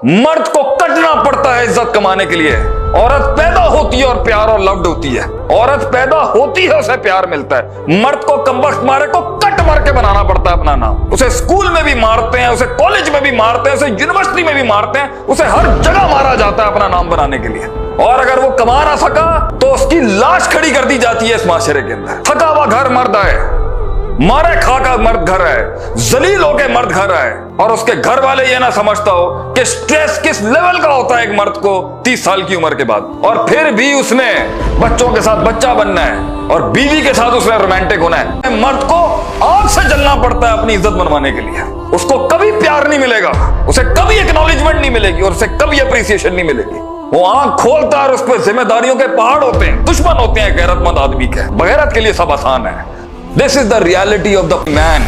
मर्द को कटना पड़ता है इज्जत कमाने के लिए। औरत पैदा होती है और प्यार और लव्ड होती है। औरत पैदा होती है, उसे प्यार मिलता है। मर्द को कमबख्त मारे को कट मार के बनाना पड़ता है अपना नाम। उसे स्कूल में भी मारते हैं, उसे कॉलेज में भी मारते हैं, उसे यूनिवर्सिटी में भी मारते हैं, उसे हर जगह मारा जाता है अपना नाम बनाने के लिए। और अगर वो कमा ना सका तो उसकी लाश खड़ी कर दी जाती है इस माशरे के अंदर। थका हुआ घर मर्द है, मारे खा का मर्द घर है, जलील होके मर्द घर है, और उसके घर वाले ये ना समझता हो कि स्ट्रेस किस लेवल का होता है एक मर्द को 30 साल की उम्र के बाद। और फिर भी उसने बच्चों के साथ बच्चा बनना है और बीवी के साथ उसने रोमांटिक होना है। मर्द को आग से जलना पड़ता है अपनी इज्जत बनवाने के लिए। उसको कभी प्यार नहीं मिलेगा, उसे कभी एक्नॉलेजमेंट नहीं मिलेगी और उसे कभी अप्रिसिएशन नहीं मिलेगी। वो आंख खोलता है और उस पर जिम्मेदारियों के पहाड़ होते हैं, दुश्मन होते हैं गैरतमंद आदमी के। बगैरत के लिए सब आसान है। This is the reality of the man.